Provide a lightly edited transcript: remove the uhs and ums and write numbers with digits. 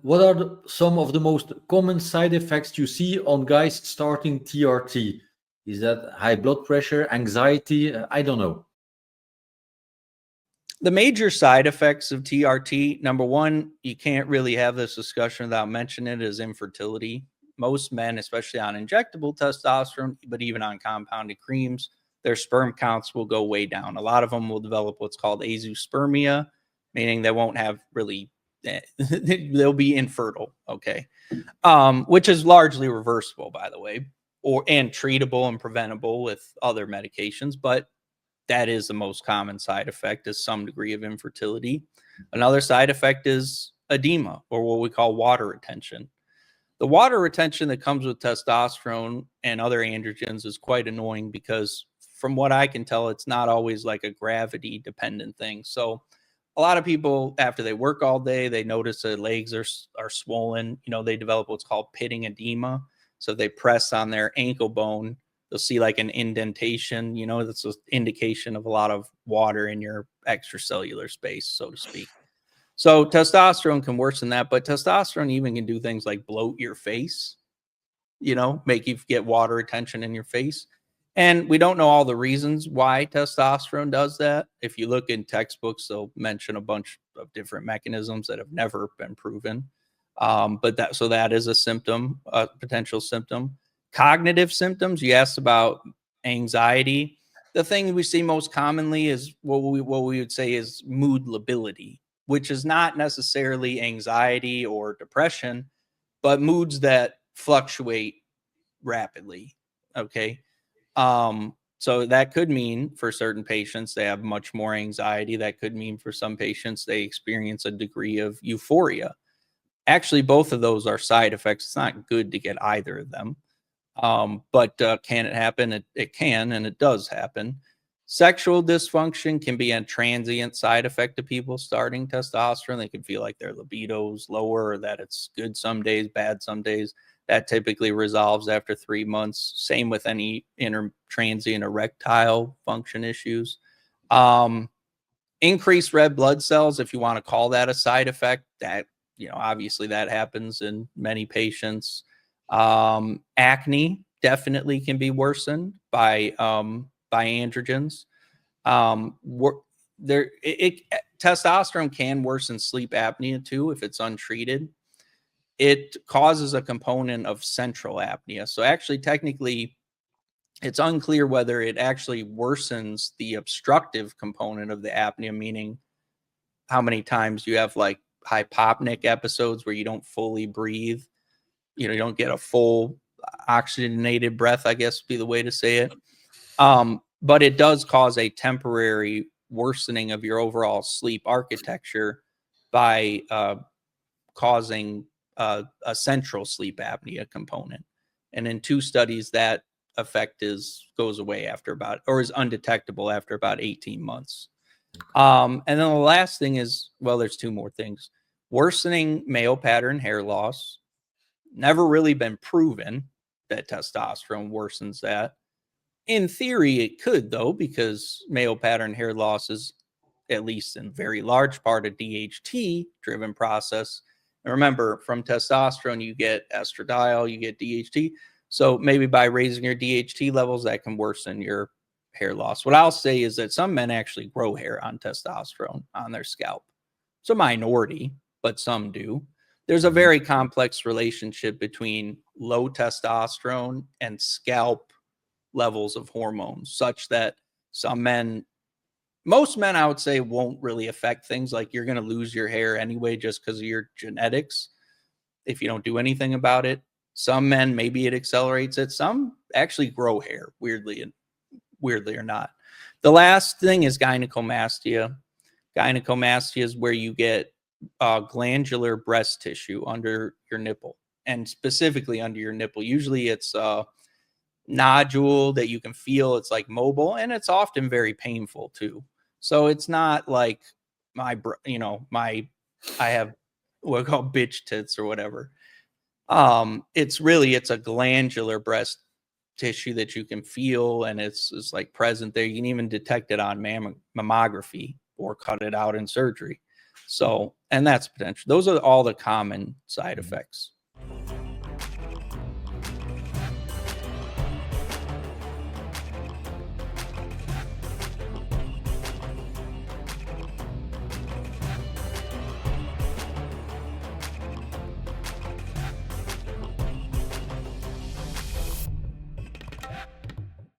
What are some of the most common side effects you see on guys starting TRT? Is that high blood pressure, anxiety? I don't know. The major side effects of TRT, number one, you can't really have this discussion without mentioning it, is infertility. Most men, especially on injectable testosterone, but even on compounded creams, their sperm counts will go way down. A lot of them will develop what's called azoospermia, meaning they won't have really, they'll be infertile, okay? Which is largely reversible, by the way, and treatable and preventable with other medications, but that is the most common side effect, is some degree of infertility. Another side effect is edema, or what we call water retention. The water retention that comes with testosterone and other androgens is quite annoying because from what I can tell, it's not always like a gravity dependent thing. So a lot of people, after they work all day, they notice their legs are swollen. You know, they develop what's called pitting edema. So they press on their ankle bone, you'll see like an indentation. You know, that's an indication of a lot of water in your extracellular space, so to speak. So testosterone can worsen that, but testosterone even can do things like bloat your face, you know, make you get water retention in your face. And we don't know all the reasons why testosterone does that. If you look in textbooks, they'll mention a bunch of different mechanisms that have never been proven. But that is a symptom, a potential symptom. Cognitive symptoms, you asked about anxiety. The thing we see most commonly is what we would say is mood lability, which is not necessarily anxiety or depression, but moods that fluctuate rapidly. Okay. So that could mean for certain patients they have much more anxiety. That could mean for some patients they experience a degree of euphoria. Actually, both of those are side effects. It's not good to get either of them. But can it happen? It can, and it does happen. Sexual dysfunction can be a transient side effect of people starting testosterone. They can feel like their libido's lower, or that it's good some days, bad some days. That typically resolves after 3 months. Same with any transient erectile function issues. Increased red blood cells, if you want to call that a side effect, that, you know, obviously that happens in many patients. Acne definitely can be worsened by androgens. Testosterone can worsen sleep apnea too if it's untreated. It causes a component of central apnea. So actually, technically, it's unclear whether it actually worsens the obstructive component of the apnea, meaning how many times you have like hypopneic episodes where you don't fully breathe. You know, you don't get a full oxygenated breath, I guess would be the way to say it. But it does cause a temporary worsening of your overall sleep architecture by causing a central sleep apnea component. And in 2 studies, that effect goes away after about, or is undetectable after about 18 months. And then the last thing is, well, there's 2 more things. Worsening male pattern hair loss. Never really been proven that testosterone worsens that. In theory, it could, though, because male pattern hair loss is, at least in very large part, a DHT-driven process. And remember, from testosterone, you get estradiol, you get DHT. So maybe by raising your DHT levels, that can worsen your hair loss. What I'll say is that some men actually grow hair on testosterone on their scalp. It's a minority, but some do. There's a very complex relationship between low testosterone and scalp levels of hormones, such that most men, I would say, won't really affect things like you're going to lose your hair anyway just because of your genetics if you don't do anything about it. Some men, maybe it accelerates it. Some actually grow hair, weirdly or not. The last thing is gynecomastia. Gynecomastia is where you get glandular breast tissue under your nipple, and specifically under your nipple. Usually it's a nodule that you can feel. It's like mobile, and it's often very painful too. So it's not like I have what we call bitch tits or whatever. It's a glandular breast tissue that you can feel, and it's like present there. You can even detect it on mammography or cut it out in surgery. So, and that's potential. Those are all the common side effects.